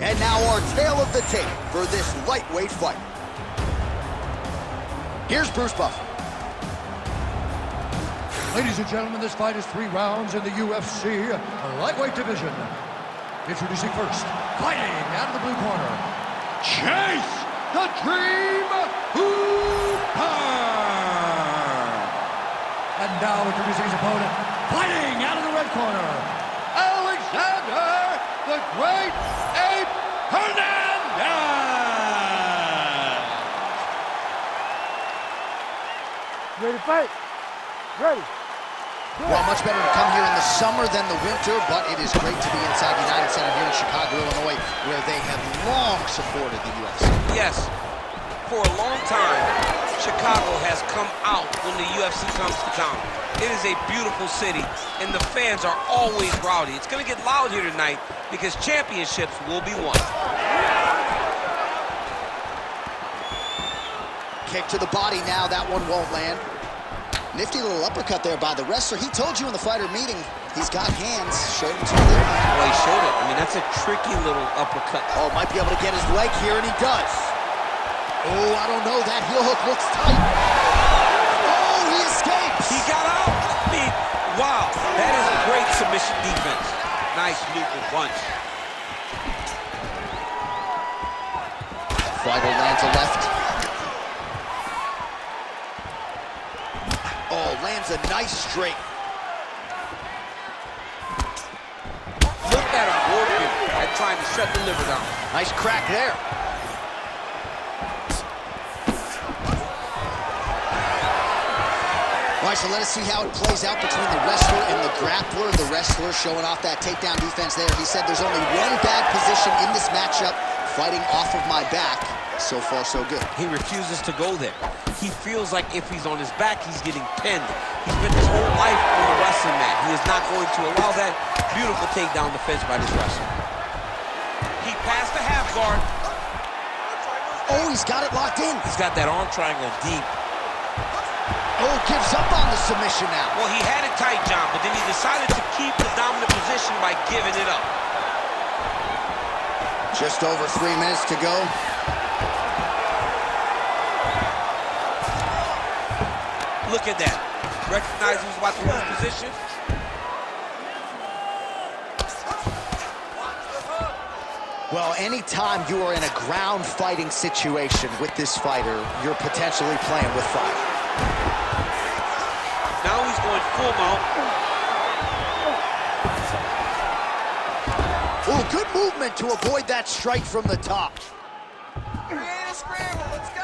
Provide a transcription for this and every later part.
And now our tale of the tape for this lightweight fight. Here's Bruce Buffer. Ladies and gentlemen, this fight is 3 rounds in the UFC lightweight division. Introducing first, fighting out of the blue corner, Chase the Dream Hooper. And now introducing his opponent, fighting out of the red corner, Alexander the Great Ape Hernandez. Ready to fight? Ready. Well, much better to come here in the summer than the winter, but it is great to be inside United Center here in Chicago, Illinois, where they have long supported the UFC. Yes, for a long time, Chicago has come out when the UFC comes to town. It is a beautiful city, and the fans are always rowdy. It's going to get loud here tonight because championships will be won. Kick to the body now, that one won't land. Nifty little uppercut there by the wrestler. He told you in the fighter meeting he's got hands. Showed him to you there. Well, he showed it. I mean, that's a tricky little uppercut. Oh, might be able to get his leg here, and he does. Oh, I don't know. That heel hook looks tight. Oh, he escapes. He got out. I mean, wow. That is great submission defense. Nice looping punch. Fighter lands a left. Oh, lands a nice straight. Look at him working at trying to shut the liver down. Nice crack there. All right, so let us see how it plays out between the wrestler and the grappler. The wrestler showing off that takedown defense there. He said there's only one bad position in this matchup, fighting off of my back. So far, so good. He refuses to go there. He feels like if he's on his back, he's getting pinned. He's spent his whole life on the wrestling mat. He is not going to allow that. Beautiful takedown defense by this wrestler. He passed the half guard. Oh, he's got it locked in. He's got that arm triangle deep. Oh, gives up on the submission now. Well, he had it tight, John, but then he decided to keep the dominant position by giving it up. Just over 3 minutes to go. Look at that. Recognize he was about to lose position. Well, anytime you are in a ground fighting situation with this fighter, you're potentially playing with fire. Now he's going full mount. Oh, good movement to avoid that strike from the top. Create a scramble, let's go!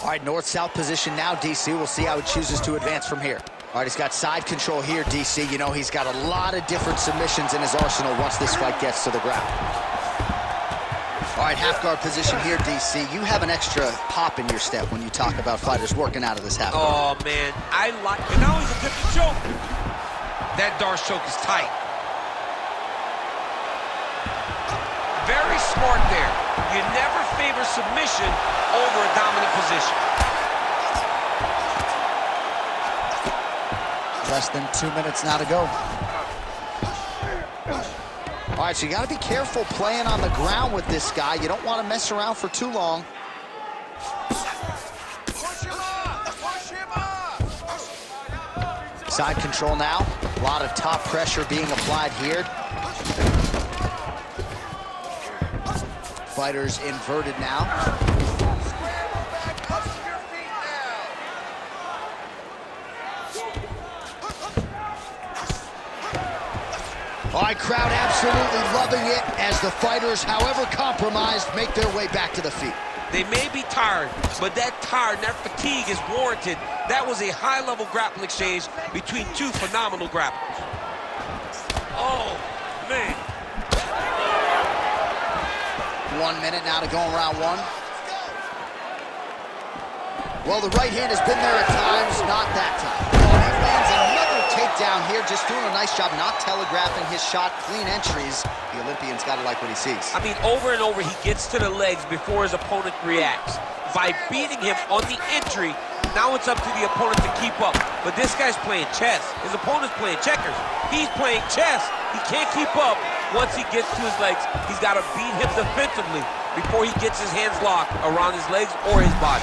All right, north-south position now, DC. We'll see how he chooses to advance from here. All right, he's got side control here, DC. You know, he's got a lot of different submissions in his arsenal once this fight gets to the ground. All right, half guard position here, DC. You have an extra pop in your step when you talk about fighters working out of this half guard. Oh, man, I like, and now he's attempting to choke. That Darce choke is tight. Very smart there. You never favor submission over a dominant position. Less than 2 minutes now to go. All right, so you got to be careful playing on the ground with this guy. You don't want to mess around for too long. Side control now. A lot of top pressure being applied here. Fighters inverted now. All right, crowd absolutely loving it as the fighters, however compromised, make their way back to the feet. They may be tired, but that tired, that fatigue is warranted. That was a high-level grappling exchange between two phenomenal grapplers. Oh, man. 1 minute now to go in round one. Well, the right hand has been there at times, not that time. Oh, he lands another takedown here, just doing a nice job not telegraphing his shot. Clean entries. The Olympian's got to like what he sees. I mean, over and over, he gets to the legs before his opponent reacts. by beating him on the entry. Now it's up to the opponent to keep up. But this guy's playing chess. His opponent's playing checkers. He's playing chess. He can't keep up. Once he gets to his legs, he's got to beat him defensively before he gets his hands locked around his legs or his body.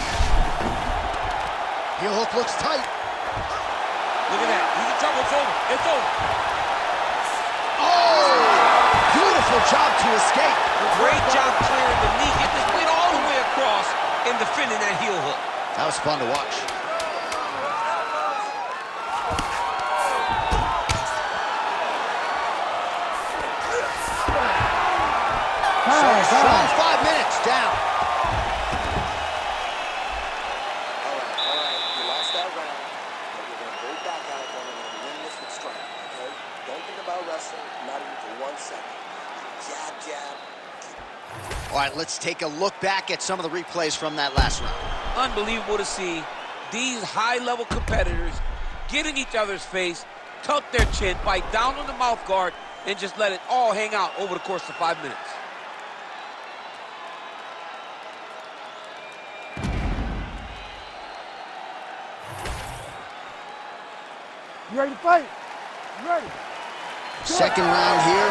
Heel hook looks tight. Look at that. He's in trouble. It's over. It's over. Oh! Beautiful job to escape. Great job clearing the knee, getting his weight all the way across and defending that heel hook. That was fun to watch. Strong 5 minutes down. All right. You lost that round, but you're going to go back out there and win this with strength, okay? Don't think about wrestling, not even for 1 second. Jab, jab. All right, let's take a look back at some of the replays from that last round. Unbelievable to see these high-level competitors get in each other's face, tuck their chin, bite down on the mouth guard, and just let it all hang out over the course of 5 minutes. You ready to fight? You ready? Second round here.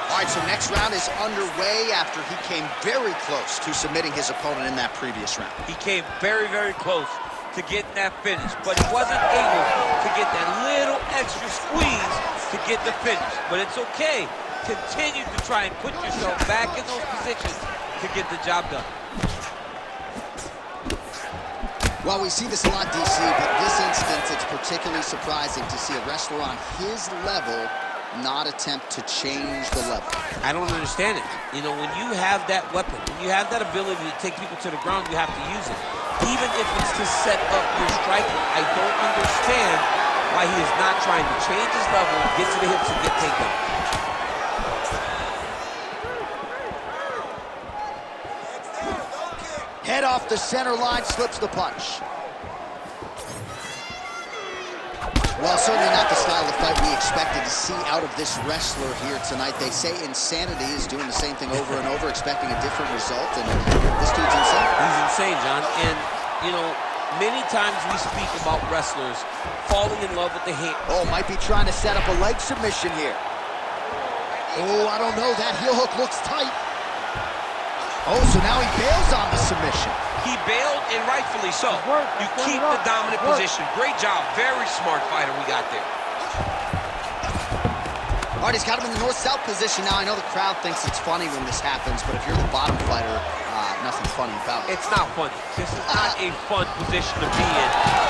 All right, so next round is underway after he came very close to submitting his opponent in that previous round. He came very, very close to getting that finish, but he wasn't able to get that little extra squeeze to get the finish. But it's okay. Continue to try and put yourself back in those positions to get the job done. Well, we see this a lot, DC, but this instance, it's particularly surprising to see a wrestler on his level not attempt to change the level. I don't understand it. You know, when you have that weapon, when you have that ability to take people to the ground, you have to use it. Even if it's to set up your striking, I don't understand why he is not trying to change his level, get to the hips, and get takedown. Head off the center line, slips the punch. Well, certainly not the style of fight we expected to see out of this wrestler here tonight. They say insanity is doing the same thing over and over, expecting a different result, and this dude's insane. He's insane, John. And, you know, many times we speak about wrestlers falling in love with the hand. Oh, might be trying to set up a leg submission here. Oh, I don't know. That heel hook looks tight. Oh, so now he bails on the submission. He bailed, and rightfully so. You keep the dominant position. Great job. Very smart fighter we got there. All right, he's got him in the north-south position now. I know the crowd thinks it's funny when this happens, but if you're the bottom fighter, nothing funny about it. It's not funny. This is not a fun position to be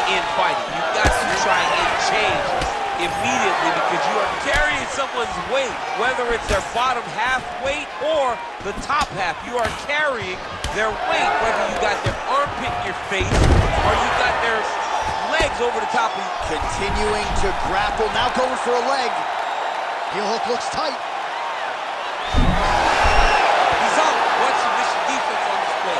in fighting. You've got to try and change immediately because you are carrying someone's weight, whether it's their bottom half weight or the top half. You are carrying their weight, whether you got their armpit in your face or you got their legs over the top of you. Continuing to grapple, now going for a leg. Heel hook looks tight. He's out. What submission defense on display.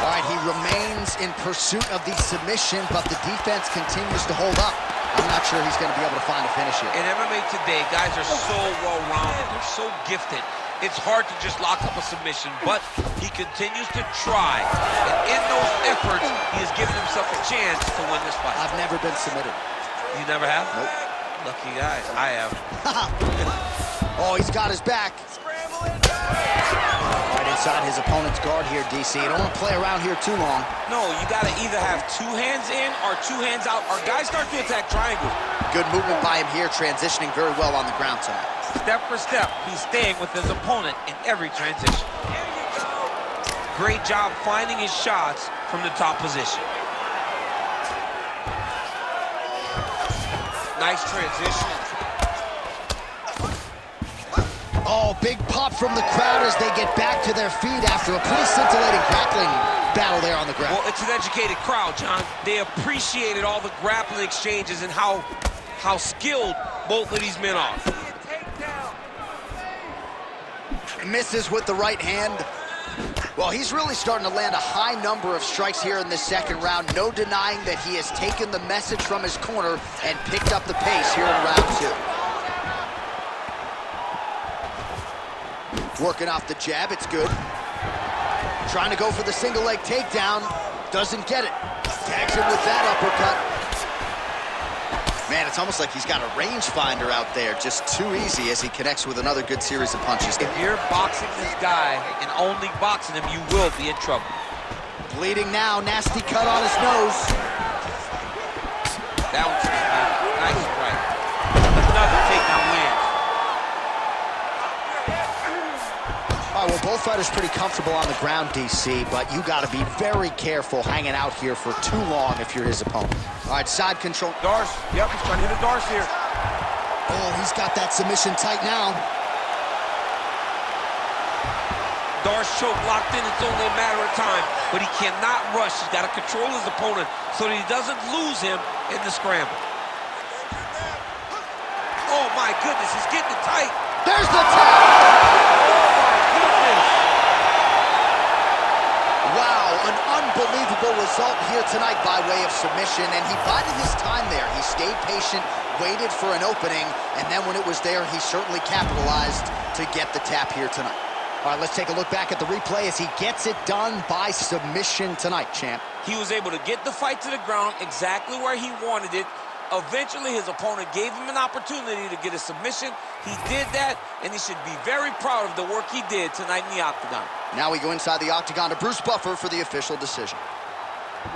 All right, he remains in pursuit of the submission, but the defense continues to hold up. I'm not sure he's going to be able to find a finish here. In MMA today, guys are so well-rounded. They're so gifted. It's hard to just lock up a submission, but he continues to try. And in those efforts, he has given himself a chance to win this fight. I've never been submitted. You never have? Nope. Lucky guy. I have. Oh, he's got his back. Right inside his opponent's guard here, DC. You don't want to play around here too long. No, you got to either have 2 hands in or 2 hands out. Our guys start to attack triangles. Good movement by him here, transitioning very well on the ground tonight. Step for step, he's staying with his opponent in every transition. Great job finding his shots from the top position. Nice transition. Oh, big pop from the crowd as they get back to their feet after a pretty scintillating grappling battle there on the ground. Well, it's an educated crowd, John. They appreciated all the grappling exchanges and how skilled both of these men are. Misses with the right hand. Well, he's really starting to land a high number of strikes here in this second round. No denying that he has taken the message from his corner and picked up the pace here in round 2. Working off the jab, it's good. Trying to go for the single leg takedown. Doesn't get it. Tags him with that uppercut. Man, it's almost like he's got a rangefinder out there. Just too easy as he connects with another good series of punches. If you're boxing this guy and only boxing him, you will be in trouble. Bleeding now, nasty cut on his nose. That one's nice strike. Another takedown lands. All right, well, both fighters pretty comfortable on the ground, DC, but you got to be very careful hanging out here for too long if you're his opponent. All right, side control. Darce, yep, he's trying to hit a Darce here. Oh, he's got that submission tight now. Darce choke locked in, it's only a matter of time, but he cannot rush. He's got to control his opponent so that he doesn't lose him in the scramble. Oh my goodness, he's getting it tight. There's the tap! Wow, an unbelievable result here tonight by way of submission, and he bided his time there. He stayed patient, waited for an opening, and then when it was there, he certainly capitalized to get the tap here tonight. All right, let's take a look back at the replay as he gets it done by submission tonight, champ. He was able to get the fight to the ground exactly where he wanted it. Eventually, his opponent gave him an opportunity to get a submission. He did that, and he should be very proud of the work he did tonight in the octagon. Now we go inside the octagon to Bruce Buffer for the official decision.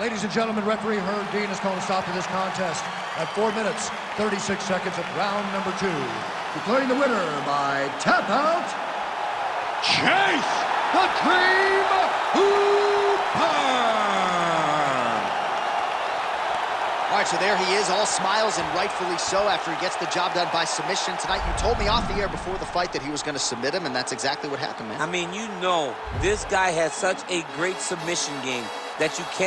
Ladies and gentlemen, referee Herb Dean is calling a stop to this contest at 4 minutes, 36 seconds of round number 2. Declaring the winner by tap out, Chase the Dream Hooper! All right, so there he is, all smiles, and rightfully so, after he gets the job done by submission tonight. You told me off the air before the fight that he was going to submit him, and that's exactly what happened, man. I mean, you know, this guy has such a great submission game that you cannot